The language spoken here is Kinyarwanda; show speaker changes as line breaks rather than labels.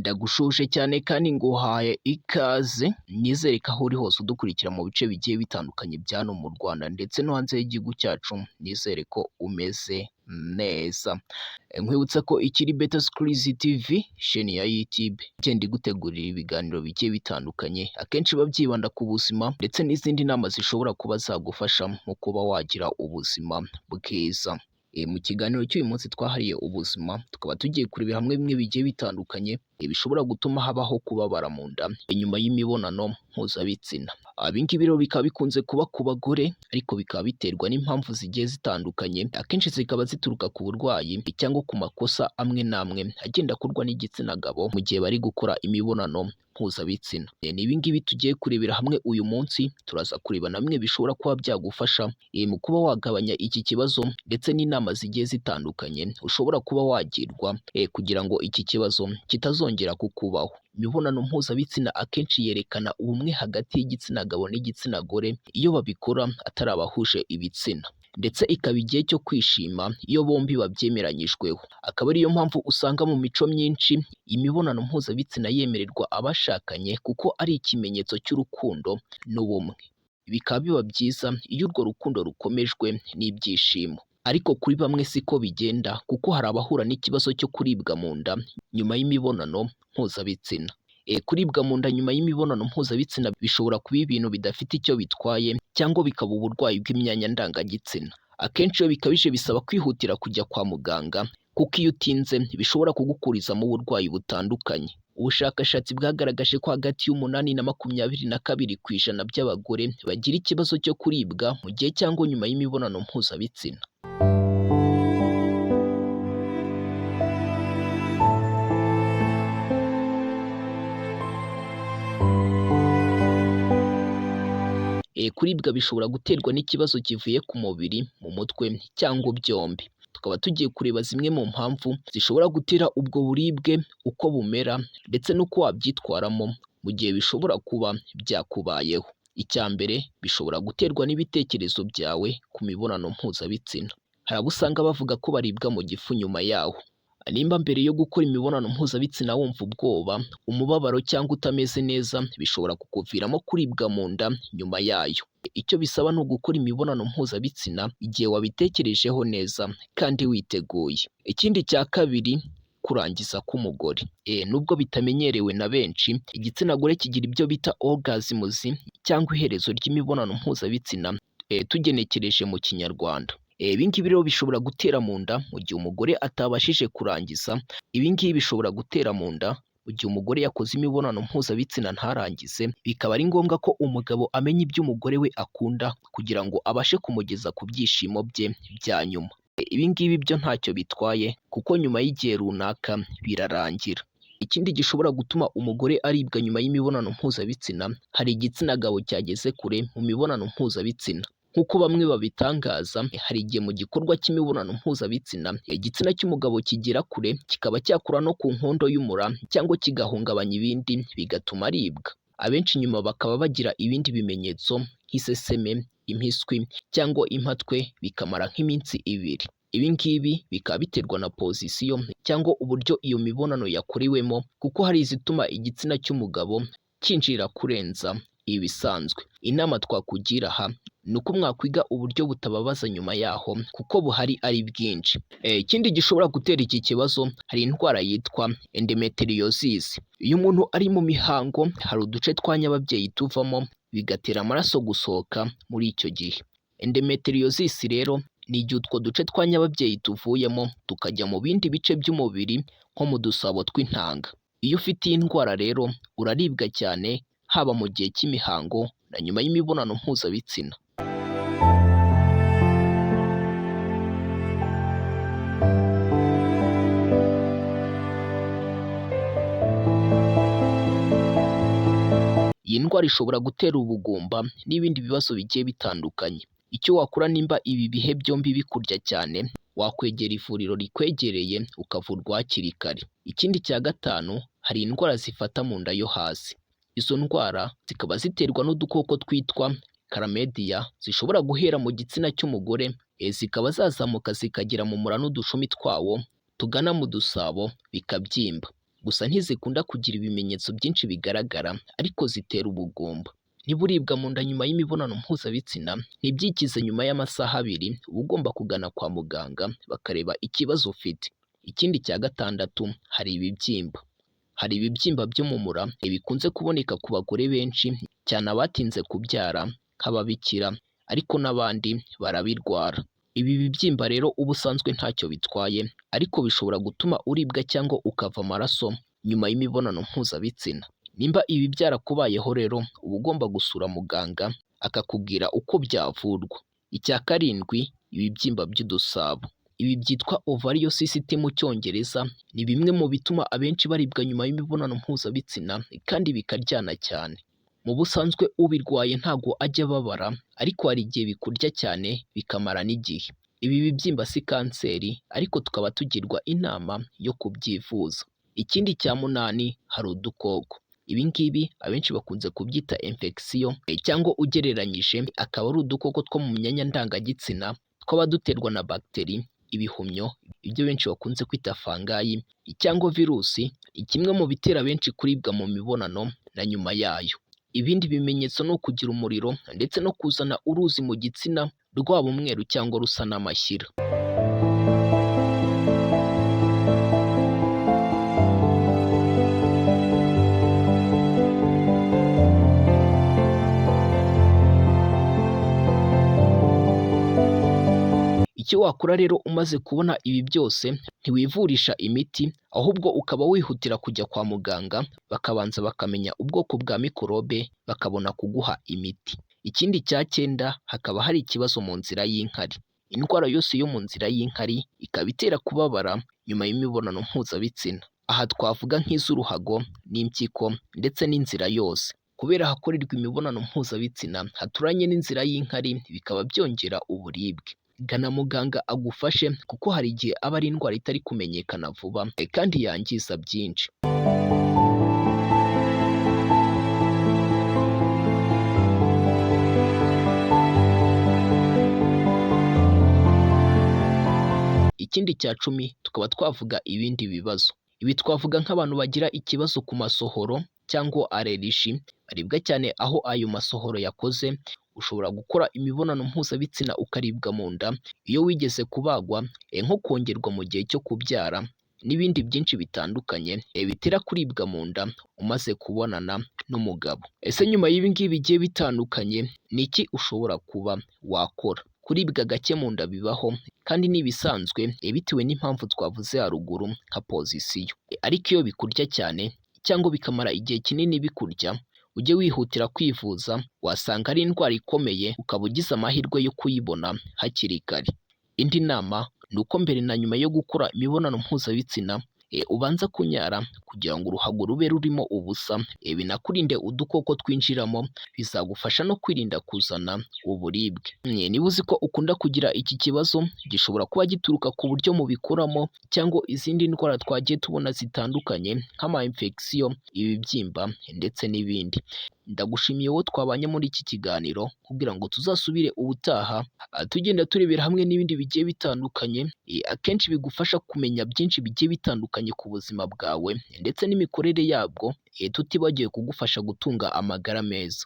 Ndagushuje cyane kandi nguhaye ikaze, nizere ko aho uri hose udukurikira mu bice bigiye bitandukanye bya hano mu Rwanda ndetse no hanze y'igihugu cyacu, nizere ko umeze neza. Nkwibutsa ko ikiri Better Schools TV, sheni ya YouTube, igenda igutegurira ibiganiro bigiye bitandukanye, akenshi biba byibanda ku buzima ndetse n'izindi nama zishobora kuba zagufasha mu kuba wagira ubuzima bwiza. Mu kiganiro cy'uyu munsi twahariye ubuzima, tukaba tugiye kurebera hamwe bimwe bigiye bitandukanye bishobora gutuma habaho kubabara mu nda nyuma y'imibonano mpuzabitsina. Ibi ngibi rero bikaba bikunze kuba ku bagore, ariko bikaba biterwa n'impamvu zigiye zitandukanye, akenshi zikaba zituruka ku burwayi cyangwa ku makosa amwe n'amwe agenda akorwa n'igitsina gabo mu gihe bari gukora imibonano mpuzabitsina. Ni ibi ngibi tugiye kurebera hamwe uyu munsi, turaza kureba na bimwe bishobora kuba byagufasha mu kuba wagabanya iki kibazo ndetse n'inama zigiye zitandukanye ushobora kuba wagirwa kugira ngo iki kibazo kitazongera kukubaho. Imibonano mpuzabitsina akenshi yerekana ubumwe hagati y'igitsina gabo n'igitsina gore iyo babikora atari abahuje ibitsina, ndetse ikaba igihe cyo kwishima iyo bombi babyemeranyijweho. Akaba ariyo mpamvu usanga mu mico myinshi imibonano mpuzabitsina yemererwa abashakanye kuko ari ikimenyetso cy'urukundo n'ubumwe. Bikaba biba byiza iyo urwo rukundo rukomejwe n'ibyishimo, ariko kuri bamwe siko bigenda kuko hari abahura n'ikibazo cyo kuribwa mu nda nyuma y'imibonano mpuzabitsina. Kuribwa mu nda nyuma y'imibonano mpuzabitsina bishobora kuba ibintu bidafite icyo bitwaye cyangwa bikaba uburwayi bw'imyanya ndangagitsina. Akenshi iyo bikabije bisaba kwihutira kujya kwa muganga kuko iyo utinze bishobora kugukurizamo uburwayi butandukanye. Ubushakashatsi bwagaragaje ko hagati y'8 na 22% by'abagore bagira ikibazo cyo kuribwa mu gihe cyangwa nyuma y'imibonano mpuzabitsina. Kuribwa bishobora guterwa n'ikibazo kivuye ku mubiri, mu mutwe cyangwa byombi. Tukaba tugiye kureba zimwe mu mpamvu zishobora gutera ubwo buribwe, uko bumera ndetse n'uko wabyitwaramo mu gihe bishobora kuba byakubayeho. Icya mbere, bishobora guterwa n'ibitekerezo byawe ku mibonano mpuzabitsina. Hari abo usanga bavuga ko baribwa mu gifu nyuma yaho. Nimba mbere yo gukora imibonano mpuzabitsina wumva ubwoba, umubabaro cyangwa utameze neza, bishobora kukuviramo kuribwa mu nda nyuma yayo. Icyo bisaba ni ugukora imibonano mpuzabitsina igihe wabitekerejeho neza kandi witeguye. Ikindi cya kabiri, kurangiza k'umugore. Nubwo bitamenyerewe na benshi, igitsina gore kigira ibyo bita orgasms cyangwa iherezo ry'imibonano mpuzabitsina tugenekereje mu kinyarwanda. Ibi ngibi rero bishobora gutera mu nda mu gihe umugore atabashije kurangiza. Ibi ngibi bishobora gutera mu nda mu gihe umugore yakoze imibonano mpuzabitsina ntarangize, bikaba ari ngombwa ko umugabo amenya ibyo umugore we akunda kugira ngo abashe kumugeza ku byishimo bye bya nyuma. Ibi ngibi byo ntacyo bitwaye kuko nyuma y'igihe runaka birarangira. Ikindi gishobora gutuma umugore aribwa nyuma y'imibonano mpuzabitsina, hari igitsina gabo cyageze kure mu mibonano mpuzabitsina. Nk'uko bamwe babitangaza, hari igihe mu gikorwa cy'imibonano mpuzabitsina igitsina cy'umugabo kigera kure kikaba cyakura no ku nkondo y'umura cyangwa kigahungabanya ibindi bigatuma aribwa. Abenshi nyuma bakaba bagira ibindi bimenyetso nk'iseseme, impiswi cyangwa impatwe bikamara nk'iminsi 2. Ibi ngibi bikaba biterwa na pozisiyo cyangwa uburyo iyo mibonano yakorewemo, kuko hari izituma igitsina cy'umugabo cyinjira kurenza ibisanzwe. Inama twakugira aha ni uko mwakwiga uburyo butababaza nyuma yaho kuko buhari ari bwinshi. Ikindi gishobora gutera iki kibazo, hari indwara yitwa endometriosis. Iyo umuntu ari mu mihango, hari uduce twa nyababyeyi tuvamo bigatera amaraso gusohoka muri icyo gihe. Endometriosis rero ni igihe utwo duce twa nyababyeyi tuvuyemo tukajya mu bindi bice by'umubiri nko mu dusabo tw'intanga. Iyo ufite iyi ndwara rero uraribwa cyane, haba mu gihe cy'imihango na nyuma y'imibonano mpuzabitsina. Iyi ndwara ishobora gutera ubugumba n'ibindi bibazo bigiye bitandukanye. Icyo wakora nimba ibi bihe byombi bikurya cyane, wakwegera ivuriro rikwegereye ukavurwa hakiri kare. Ikindi cya gatanu, hari indwara zifata mu nda yo hasi. Izo ndwara zikaba ziterwa n'udukoko twitwa chlamydia, zishobora guhera mu gitsina cy'umugore, zikaba zazamuka zikagera mu mura n'udushumi twawo tugana mu dusabo bikabyimba. gusa ntizikunda kugira ibimenyetso byinshi bigaragara ariko zitera ubugumba. Niba uribwa mu nda nyuma y'imibonano mpuzabitsina ntibyikize nyuma y'amasaha 2 uba ugomba kugana kwa muganga bakareba ikibazo ufite. Ikindi cya gatandatu, hari ibibyimba. Hari ibibyimba byo mu mura bikunze kuboneka ku bagore benshi cyane abatinze kubyara nk'ababikira ariko n'abandi barabirwara. Ibi bibyimba rero ubusanzwe ntacyo bitwaye ariko bishobora gutuma uribwa cyangwa ukava amaraso nyuma y'imibonano mpuzabitsina. Nimba ibi byarakubayeho rero uba ugomba gusura muganga akakubwira uko byavurwa. Icya karindwi, ibibyimba by'udusabo. Ibi byitwa ovariyo cyst mu cyongereza, ni bimwe mu bituma abenshi baribwa nyuma y'imibonano mpuzabitsina kandi bikaryana cyane. Mu busanzwe ubirwaye ntago ajya ababara ariko hari igihe bikurya cyane bikamara n'igihe. Ibi bibyimba si kanseri ariko tukaba tugirwa inama yo kubyivuza. Ikindi cya munani, hari udukoko. Ibi ngibi abenshi bakunze kubyita infection cyangwa ugereranyije akaba ari udukoko two mu myanya ndangagitsina twaba duterwa na bagiteri, ibihumyo, ibyo benshi bakunze kwita fangayi cyangwa virusi, kimwe mu bitera benshi kuribwa mu mibonano na nyuma yayo. Ibindi bimenyetso ni ukugira umuriro ndetse no kuzana uruzi mu gitsina, rwaba umweru cyangwa rusa n'amashyira. Icyo wakora rero umaze kubona ibi byose, ntiwivurisha imiti ahubwo ukaba wihutira kujya kwa muganga bakabanza bakamenya ubwoko bwa mikorobe bakabona kuguha imiti. Ikindi cya cyenda, hakaba hari ikibazo mu nzira y'inkari. Indwara yose yo mu nzira y'inkari ikaba itera kubabara nyuma y'imibonano mpuzabitsina. Aha twavuga nk'iz'uruhago n'impyiko ndetse n'inzira yose. Kubera hakorerwa imibonano mpuzabitsina haturanye n'inzira y'inkari bikaba byongera uburibwe. Gana muganga agufashe kuko hari igihe aba ari indwara itari kumenyekana vuba kandi yangiza byinshi. Ikindi cya 10 tukaba twavuga ibindi bibazo. Ibi twavuga nk'abantu bagira ikibazo ku masohoro cyangwa allergie, baribwa cyane aho ayo masohoro yakoze. Ushobora gukora imibonano mpuzabitsina ukaribwa mu nda iyo wigeze kubagwa, nko kongerwa mu gihe cyo kubyara n'ibindi byinshi bitandukanye bitera kuribwa mu nda umaze kubonana n'umugabo. Ese nyuma y'ibi ngibi bigiye bitandukanye ni iki ushobora kuba wakora? Kuribwa gake mu nda bibaho kandi n'ibisanzwe bitewe n'impamvu twavuze haruguru nka pozisiyo. Ariko iyo bikurya cyane cyangwa bikamara igihe kinini bikurya, ujye wihutira kwivuza, wasanga ari indwara ikomeye ukaba ugize amahirwe yo kuyibona hakiri kare. Indi nama ni uko mbere na nyuma yo gukora imibonano mpuzabitsina ubanza kunyara kugira ngo uruhago rube rurimo ubusa, binakurinde udukoko twinjiramo, bizagufasha no kwirinda kuzana uburibwe. Niba uzi ko ukunda kugira iki kibazo, gishobora kuba gituruka ku buryo mubikuramo cyangwa izindi ndwara twagiye tubona zitandukanye nk'ama infection, ibibyimba ndetse n'ibindi. Ndagushimiye wowe twabanye muri iki kiganiro kugira ngo tuzasubire ubutaha tugenda turebera hamwe n'ibindi bigiye bitandukanye, akenshi bigufasha kumenya byinshi bigiye bitandukanye ku buzima bwawe ndetse n'imikorere yabwo, tutibagiwe kugufasha gutunga amagara meza.